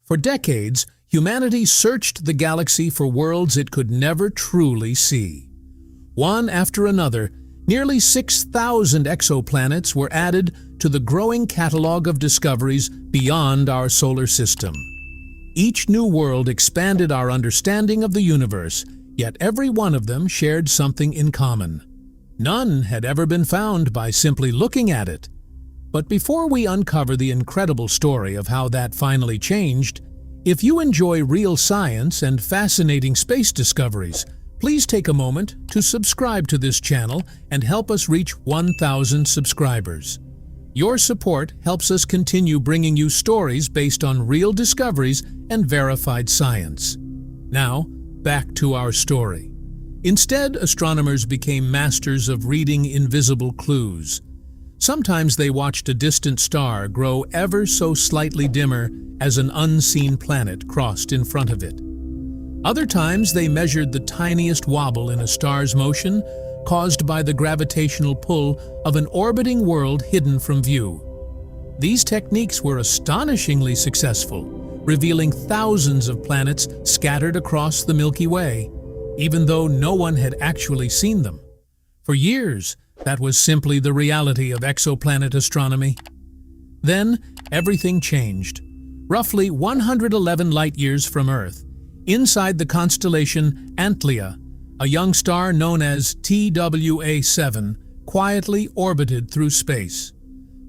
For decades, humanity searched the galaxy for worlds it could never truly see. One after another, nearly 6,000 exoplanets were added to the growing catalog of discoveries beyond our solar system. Each new world expanded our understanding of the universe, yet every one of them shared something in common. None had ever been found by simply looking at it. But before we uncover the incredible story of how that finally changed, if you enjoy real science and fascinating space discoveries, please take a moment to subscribe to this channel and help us reach 1,000 subscribers. Your support helps us continue bringing you stories based on real discoveries and verified science. Now, back to our story. Instead, astronomers became masters of reading invisible clues. Sometimes they watched a distant star grow ever so slightly dimmer as an unseen planet crossed in front of it. Other times they measured the tiniest wobble in a star's motion caused by the gravitational pull of an orbiting world hidden from view. These techniques were astonishingly successful, revealing thousands of planets scattered across the Milky Way, even though no one had actually seen them. For years, that was simply the reality of exoplanet astronomy. Then, everything changed. Roughly 111 light-years from Earth, inside the constellation Antlia, a young star known as TWA7 quietly orbited through space.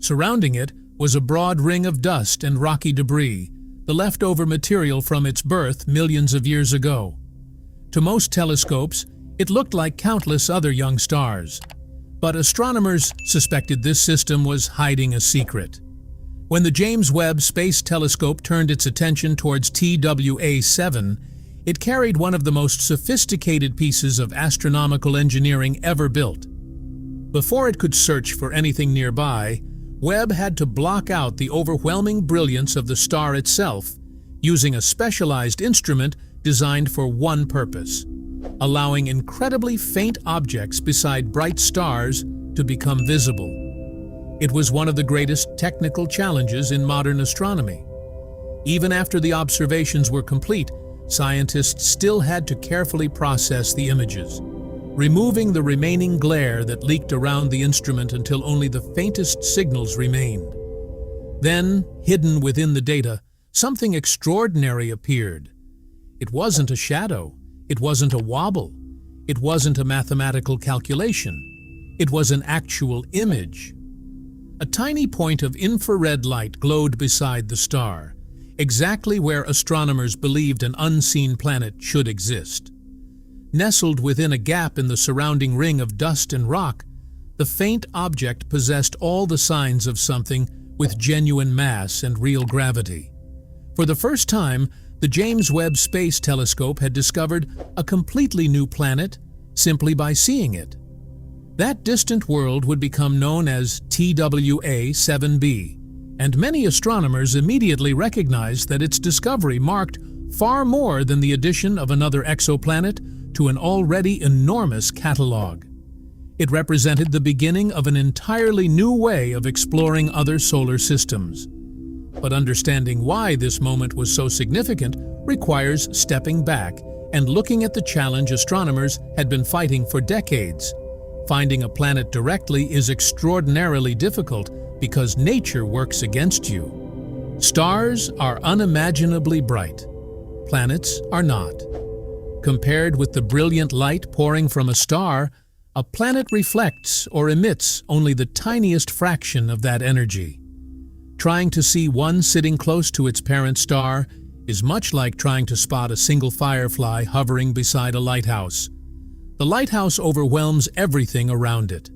Surrounding it was a broad ring of dust and rocky debris, the leftover material from its birth millions of years ago. To most telescopes, it looked like countless other young stars. But astronomers suspected this system was hiding a secret. When the James Webb Space Telescope turned its attention towards TWA7, it carried one of the most sophisticated pieces of astronomical engineering ever built. Before it could search for anything nearby, Webb had to block out the overwhelming brilliance of the star itself, using a specialized instrument designed for one purpose: allowing incredibly faint objects beside bright stars to become visible. It was one of the greatest technical challenges in modern astronomy. Even after the observations were complete, scientists still had to carefully process the images, removing the remaining glare that leaked around the instrument until only the faintest signals remained. Then, hidden within the data, something extraordinary appeared. It wasn't a shadow. It wasn't a wobble. It wasn't a mathematical calculation. It was an actual image. A tiny point of infrared light glowed beside the star, exactly where astronomers believed an unseen planet should exist. Nestled within a gap in the surrounding ring of dust and rock, the faint object possessed all the signs of something with genuine mass and real gravity. For the first time, the James Webb Space Telescope had discovered a completely new planet simply by seeing it. That distant world would become known as TWA7b, and many astronomers immediately recognized that its discovery marked far more than the addition of another exoplanet to an already enormous catalog. It represented the beginning of an entirely new way of exploring other solar systems. But understanding why this moment was so significant requires stepping back and looking at the challenge astronomers had been fighting for decades. Finding a planet directly is extraordinarily difficult because nature works against you. Stars are unimaginably bright. Planets are not. Compared with the brilliant light pouring from a star, a planet reflects or emits only the tiniest fraction of that energy. Trying to see one sitting close to its parent star is much like trying to spot a single firefly hovering beside a lighthouse. The lighthouse overwhelms everything around it.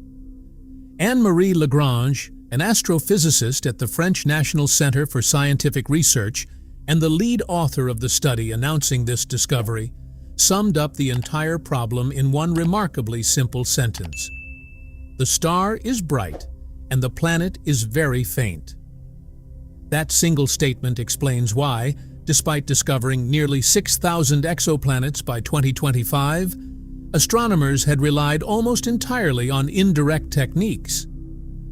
Anne-Marie Lagrange, an astrophysicist at the French National Center for Scientific Research and the lead author of the study announcing this discovery, summed up the entire problem in one remarkably simple sentence. The star is bright, and the planet is very faint. That single statement explains why, despite discovering nearly 6,000 exoplanets by 2025, astronomers had relied almost entirely on indirect techniques.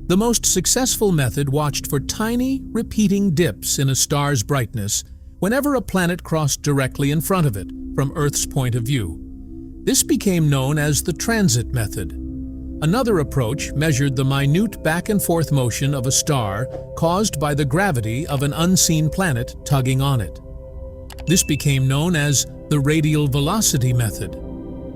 The most successful method watched for tiny, repeating dips in a star's brightness, whenever a planet crossed directly in front of it from Earth's point of view. This became known as the transit method. Another approach measured the minute back-and-forth motion of a star caused by the gravity of an unseen planet tugging on it. This became known as the radial velocity method.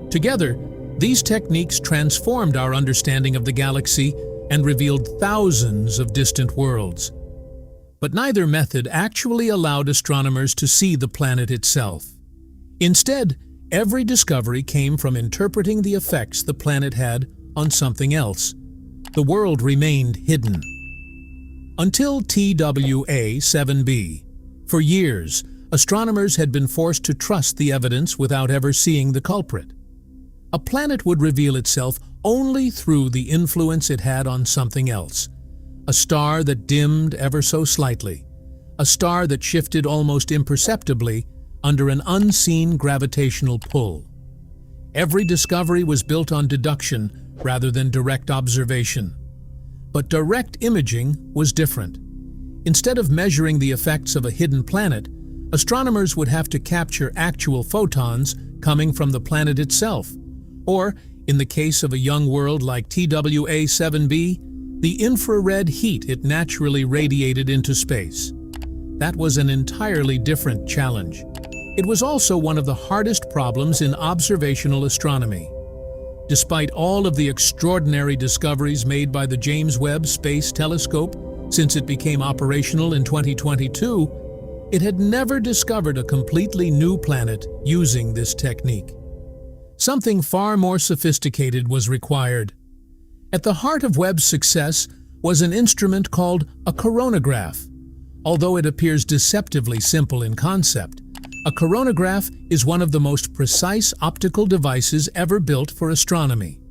Together, these techniques transformed our understanding of the galaxy and revealed thousands of distant worlds. But neither method actually allowed astronomers to see the planet itself. Instead, every discovery came from interpreting the effects the planet had on something else. The world remained hidden. Until TWA-7b. For years, astronomers had been forced to trust the evidence without ever seeing the culprit. A planet would reveal itself only through the influence it had on something else. A star that dimmed ever so slightly. A star that shifted almost imperceptibly under an unseen gravitational pull. Every discovery was built on deduction rather than direct observation. But direct imaging was different. Instead of measuring the effects of a hidden planet, astronomers would have to capture actual photons coming from the planet itself. Or, in the case of a young world like TWA-7b, the infrared heat it naturally radiated into space. That was an entirely different challenge. It was also one of the hardest problems in observational astronomy. Despite all of the extraordinary discoveries made by the James Webb Space Telescope since it became operational in 2022, it had never discovered a completely new planet using this technique. Something far more sophisticated was required. At the heart of Webb's success was an instrument called a coronagraph. Although it appears deceptively simple in concept, a coronagraph is one of the most precise optical devices ever built for astronomy.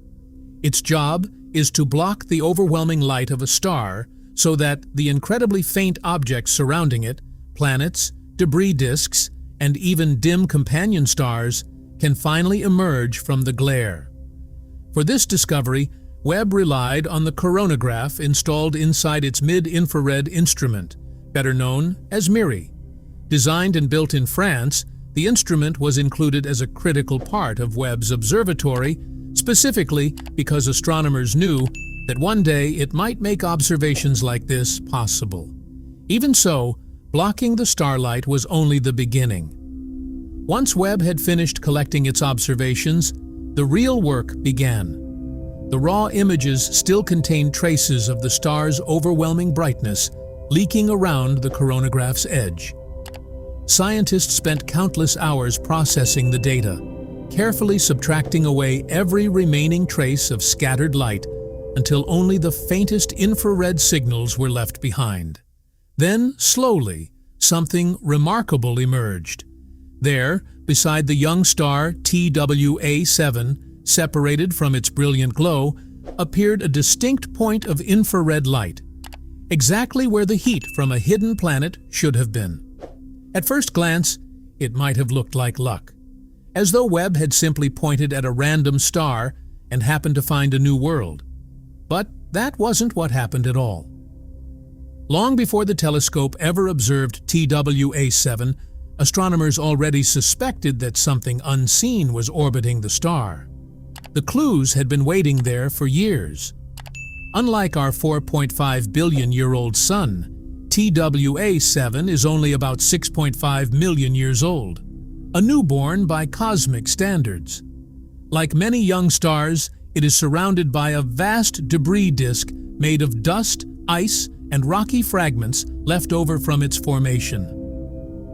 Its job is to block the overwhelming light of a star so that the incredibly faint objects surrounding it, planets, debris disks, and even dim companion stars, can finally emerge from the glare. For this discovery, Webb relied on the coronagraph installed inside its mid-infrared instrument, better known as MIRI. Designed and built in France, the instrument was included as a critical part of Webb's observatory, specifically because astronomers knew that one day it might make observations like this possible. Even so, blocking the starlight was only the beginning. Once Webb had finished collecting its observations, the real work began. The raw images still contained traces of the star's overwhelming brightness leaking around the coronagraph's edge. Scientists spent countless hours processing the data, carefully subtracting away every remaining trace of scattered light until only the faintest infrared signals were left behind. Then, slowly, something remarkable emerged. There, beside the young star TWA-7, separated from its brilliant glow, appeared a distinct point of infrared light, exactly where the heat from a hidden planet should have been. At first glance, it might have looked like luck, as though Webb had simply pointed at a random star and happened to find a new world. But that wasn't what happened at all. Long before the telescope ever observed TWA-7, astronomers already suspected that something unseen was orbiting the star. The clues had been waiting there for years. Unlike our 4.5 billion-year-old Sun, TWA-7 is only about 6.5 million years old, a newborn by cosmic standards. Like many young stars, it is surrounded by a vast debris disk made of dust, ice, and rocky fragments left over from its formation.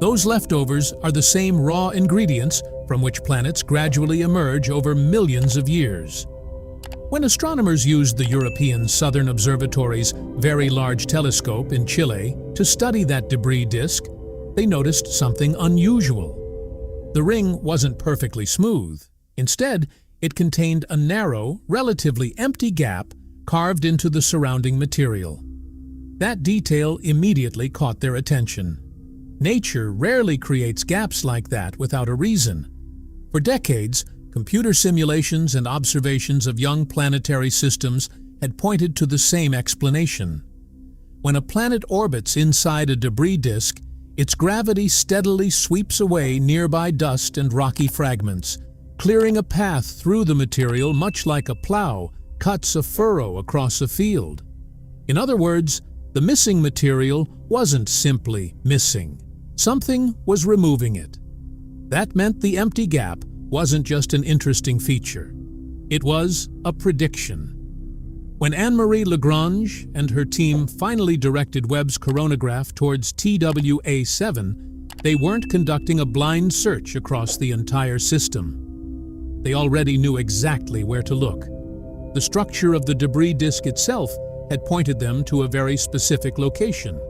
Those leftovers are the same raw ingredients from which planets gradually emerge over millions of years. When astronomers used the European Southern Observatory's Very Large Telescope in Chile to study that debris disk, they noticed something unusual. The ring wasn't perfectly smooth. Instead, it contained a narrow, relatively empty gap carved into the surrounding material. That detail immediately caught their attention. Nature rarely creates gaps like that without a reason. For decades, computer simulations and observations of young planetary systems had pointed to the same explanation. When a planet orbits inside a debris disk, Its gravity steadily sweeps away nearby dust and rocky fragments, clearing a path through the material much like a plow cuts a furrow across a field. In other words, the missing material wasn't simply missing. Something was removing it. That meant the empty gap wasn't just an interesting feature. It was a prediction. When Anne-Marie Lagrange and her team finally directed Webb's coronagraph towards TWA7, they weren't conducting a blind search across the entire system. They already knew exactly where to look. The structure of the debris disk itself had pointed them to a very specific location.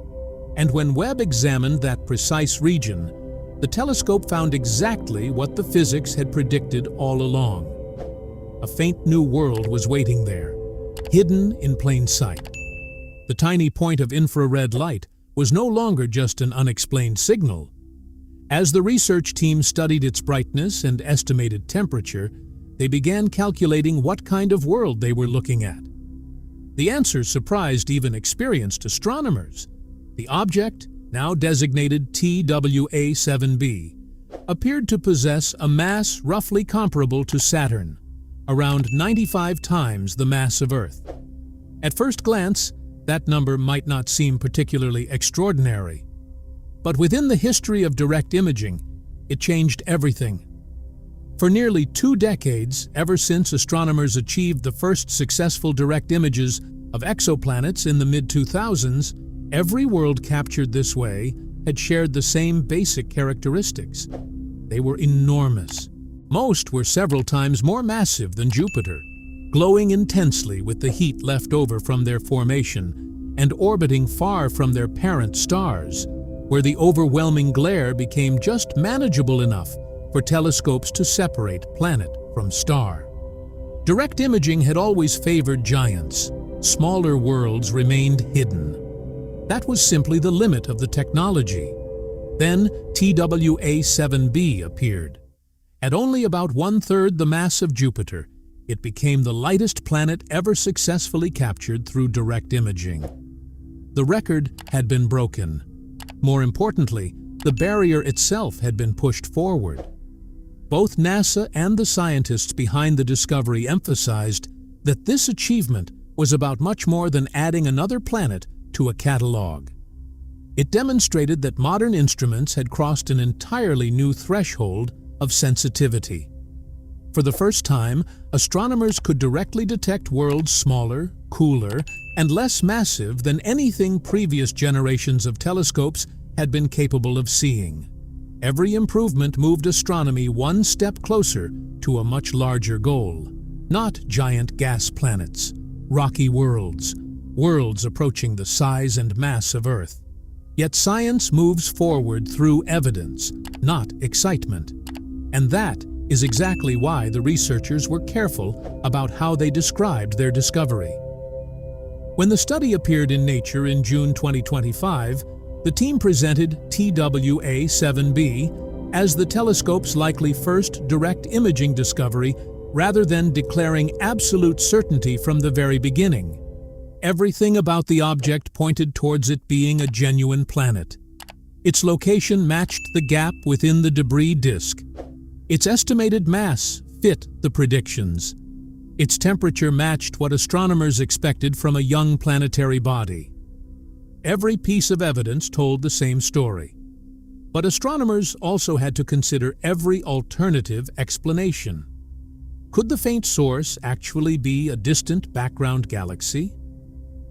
And when Webb examined that precise region, the telescope found exactly what the physics had predicted all along. A faint new world was waiting there, hidden in plain sight. The tiny point of infrared light was no longer just an unexplained signal. As the research team studied its brightness and estimated temperature, they began calculating what kind of world they were looking at. The answers surprised even experienced astronomers. The object, now designated TWA7b, appeared to possess a mass roughly comparable to Saturn, around 95 times the mass of Earth. At first glance, that number might not seem particularly extraordinary. But within the history of direct imaging, it changed everything. For nearly 2 decades, ever since astronomers achieved the first successful direct images of exoplanets in the mid-2000s, every world captured this way had shared the same basic characteristics. They were enormous. Most were several times more massive than Jupiter, glowing intensely with the heat left over from their formation and orbiting far from their parent stars, where the overwhelming glare became just manageable enough for telescopes to separate planet from star. Direct imaging had always favored giants. Smaller worlds remained hidden. That was simply the limit of the technology. Then TWA7b appeared. At only about 1/3 the mass of Jupiter, it became the lightest planet ever successfully captured through direct imaging. The record had been broken. More importantly, the barrier itself had been pushed forward. Both NASA and the scientists behind the discovery emphasized that this achievement was about much more than adding another planet to a catalog. It demonstrated that modern instruments had crossed an entirely new threshold of sensitivity. For the first time, astronomers could directly detect worlds smaller, cooler, and less massive than anything previous generations of telescopes had been capable of seeing. Every improvement moved astronomy one step closer to a much larger goal. Not giant gas planets, rocky worlds, worlds approaching the size and mass of Earth. Yet science moves forward through evidence, not excitement. And that is exactly why the researchers were careful about how they described their discovery. When the study appeared in Nature in June 2025, the team presented TWA7b as the telescope's likely first direct imaging discovery rather than declaring absolute certainty from the very beginning. Everything about the object pointed towards it being a genuine planet. Its location matched the gap within the debris disk. Its estimated mass fit the predictions. Its temperature matched what astronomers expected from a young planetary body. Every piece of evidence told the same story. But astronomers also had to consider every alternative explanation. Could the faint source actually be a distant background galaxy?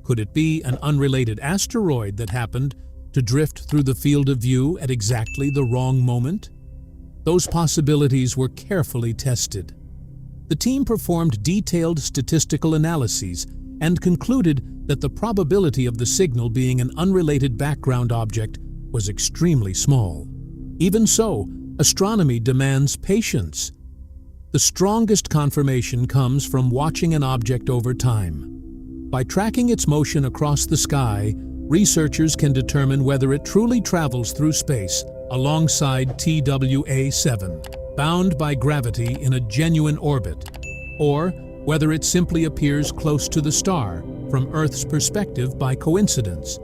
Could it be an unrelated asteroid that happened to drift through the field of view at exactly the wrong moment? Those possibilities were carefully tested. The team performed detailed statistical analyses and concluded that the probability of the signal being an unrelated background object was extremely small. Even so, astronomy demands patience. The strongest confirmation comes from watching an object over time. By tracking its motion across the sky, researchers can determine whether it truly travels through space alongside TWA7, bound by gravity in a genuine orbit, or whether it simply appears close to the star from Earth's perspective by coincidence.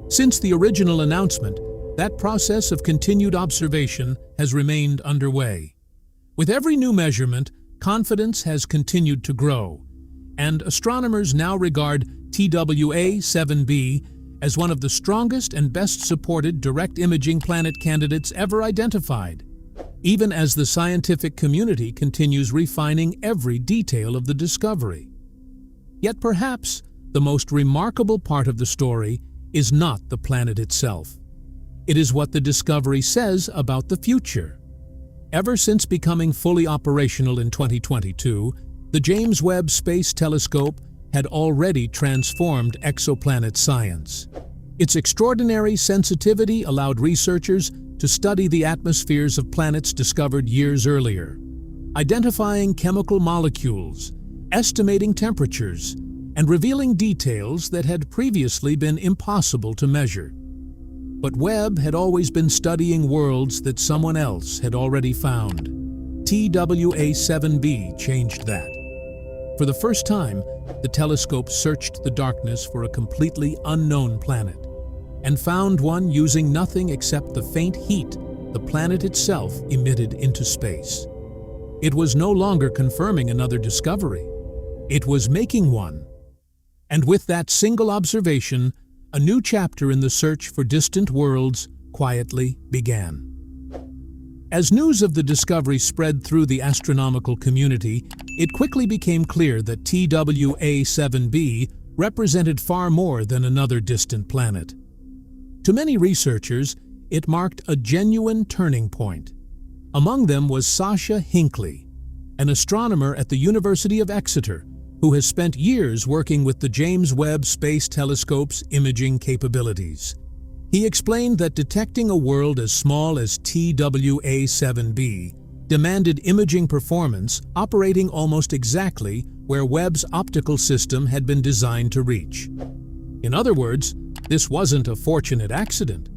Since the original announcement, That process of continued observation has remained underway. With every new measurement, confidence has continued to grow, and astronomers now regard TWA-7b as one of the strongest and best-supported direct imaging planet candidates ever identified, even as the scientific community continues refining every detail of the discovery. Yet perhaps the most remarkable part of the story is not the planet itself. It is what the discovery says about the future. Ever since becoming fully operational in 2022, the James Webb Space Telescope had already transformed exoplanet science. Its extraordinary sensitivity allowed researchers to study the atmospheres of planets discovered years earlier, identifying chemical molecules, estimating temperatures, and revealing details that had previously been impossible to measure. But Webb had always been studying worlds that someone else had already found. TWA-7b changed that. For the first time, the telescope searched the darkness for a completely unknown planet, and found one using nothing except the faint heat the planet itself emitted into space. It was no longer confirming another discovery. It was making one. And with that single observation, a new chapter in the search for distant worlds quietly began. As news of the discovery spread through the astronomical community, it quickly became clear that TWA-7b represented far more than another distant planet. To many researchers, it marked a genuine turning point. Among them was Sasha Hinckley, an astronomer at the University of Exeter, who has spent years working with the James Webb Space Telescope's imaging capabilities. He explained that detecting a world as small as TWA-7b demanded imaging performance operating almost exactly where Webb's optical system had been designed to reach. In other words, this wasn't a fortunate accident.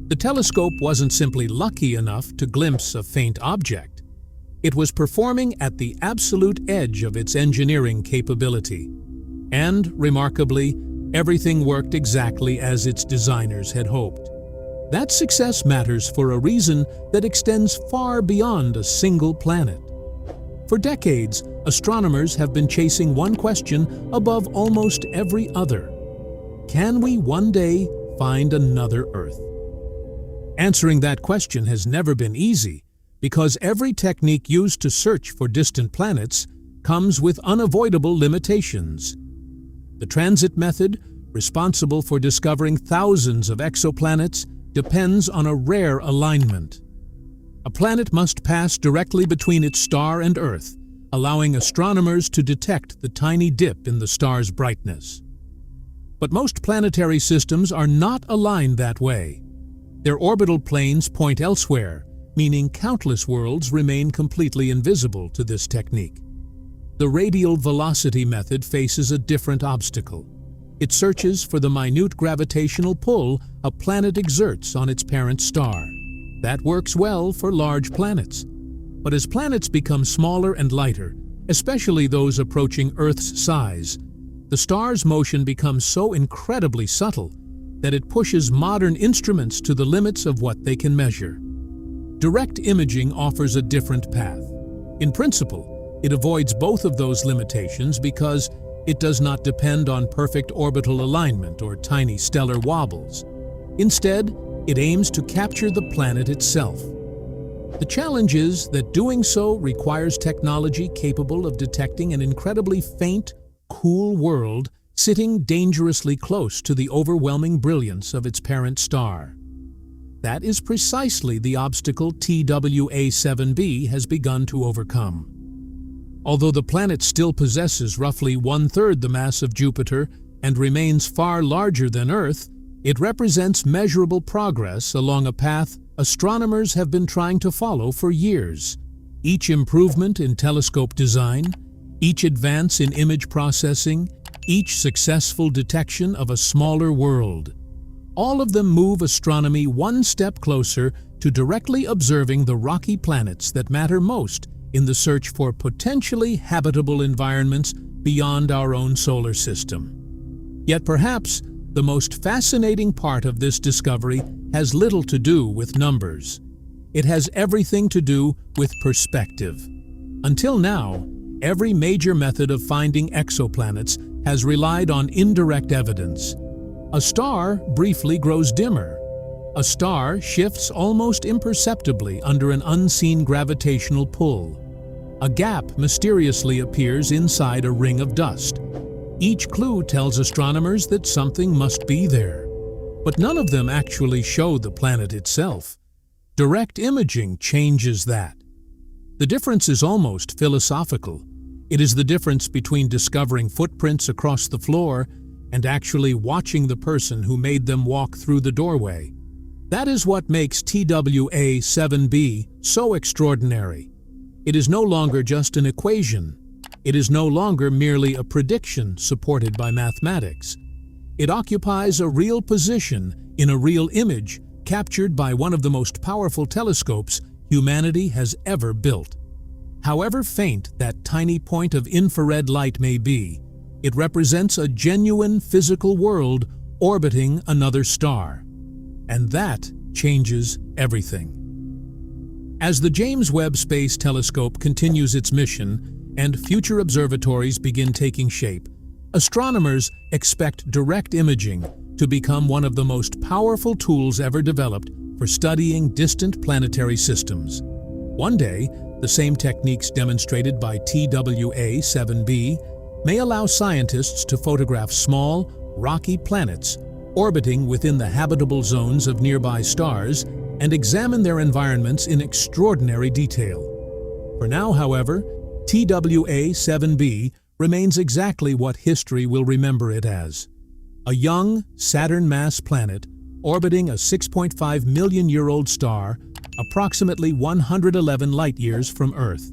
The telescope wasn't simply lucky enough to glimpse a faint object. It was performing at the absolute edge of its engineering capability. And, remarkably, everything worked exactly as its designers had hoped. That success matters for a reason that extends far beyond a single planet. For decades, astronomers have been chasing one question above almost every other. Can we one day find another Earth? Answering that question has never been easy, because every technique used to search for distant planets comes with unavoidable limitations. The transit method, responsible for discovering thousands of exoplanets, depends on a rare alignment. A planet must pass directly between its star and Earth, allowing astronomers to detect the tiny dip in the star's brightness. But most planetary systems are not aligned that way. Their orbital planes point elsewhere, meaning countless worlds remain completely invisible to this technique. The radial velocity method faces a different obstacle. It searches for the minute gravitational pull a planet exerts on its parent star. That works well for large planets. But as planets become smaller and lighter, especially those approaching Earth's size, the star's motion becomes so incredibly subtle that it pushes modern instruments to the limits of what they can measure. Direct imaging offers a different path. In principle, it avoids both of those limitations because it does not depend on perfect orbital alignment or tiny stellar wobbles. Instead, it aims to capture the planet itself. The challenge is that doing so requires technology capable of detecting an incredibly faint, cool world sitting dangerously close to the overwhelming brilliance of its parent star. That is precisely the obstacle TWA-7b has begun to overcome. Although the planet still possesses roughly one-third the mass of Jupiter and remains far larger than Earth, it represents measurable progress along a path astronomers have been trying to follow for years. Each improvement in telescope design, each advance in image processing, each successful detection of a smaller world, all of them move astronomy one step closer to directly observing the rocky planets that matter most in the search for potentially habitable environments beyond our own solar system. Yet perhaps the most fascinating part of this discovery has little to do with numbers. It has everything to do with perspective. Until now, every major method of finding exoplanets has relied on indirect evidence. A star briefly grows dimmer. A star shifts almost imperceptibly under an unseen gravitational pull. A gap mysteriously appears inside a ring of dust. Each clue tells astronomers that something must be there. But none of them actually show the planet itself. Direct imaging changes that. The difference is almost philosophical. It is the difference between discovering footprints across the floor and actually watching the person who made them walk through the doorway. That is what makes TWA-7b so extraordinary. It is no longer just an equation. It is no longer merely a prediction supported by mathematics. It occupies a real position in a real image captured by one of the most powerful telescopes humanity has ever built. However faint that tiny point of infrared light may be, it represents a genuine physical world orbiting another star. And that changes everything. As the James Webb Space Telescope continues its mission and future observatories begin taking shape, astronomers expect direct imaging to become one of the most powerful tools ever developed for studying distant planetary systems. One day, the same techniques demonstrated by TWA-7b may allow scientists to photograph small, rocky planets orbiting within the habitable zones of nearby stars and examine their environments in extraordinary detail. For now, however, TWA-7b remains exactly what history will remember it as: a young, Saturn-mass planet orbiting a 6.5 million-year-old star approximately 111 light-years from Earth.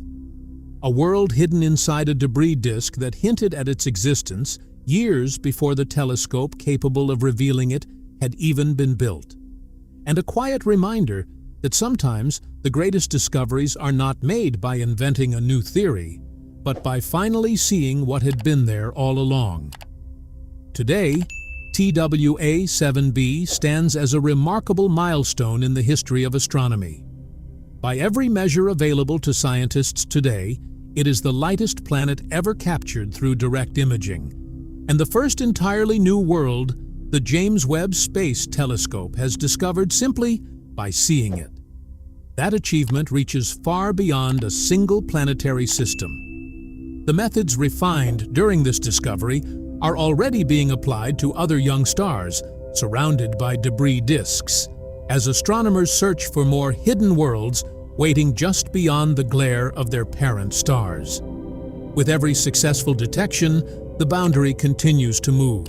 A world hidden inside a debris disk that hinted at its existence years before the telescope capable of revealing it had even been built. And a quiet reminder that sometimes the greatest discoveries are not made by inventing a new theory, but by finally seeing what had been there all along. Today, TWA-7b stands as a remarkable milestone in the history of astronomy. By every measure available to scientists today, it is the lightest planet ever captured through direct imaging, and the first entirely new world the James Webb Space Telescope has discovered simply by seeing it. That achievement reaches far beyond a single planetary system. The methods refined during this discovery are already being applied to other young stars surrounded by debris disks, as astronomers search for more hidden worlds waiting just beyond the glare of their parent stars. With every successful detection, the boundary continues to move.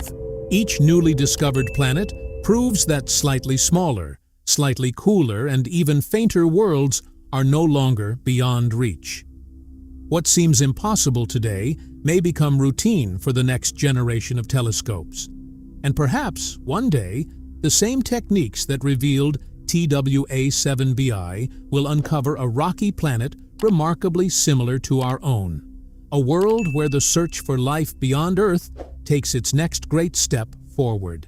Each newly discovered planet proves that slightly smaller, slightly cooler, and even fainter worlds are no longer beyond reach. What seems impossible today may become routine for the next generation of telescopes. And perhaps, one day, the same techniques that revealed TWA-7b will uncover a rocky planet remarkably similar to our own. A world where the search for life beyond Earth takes its next great step forward.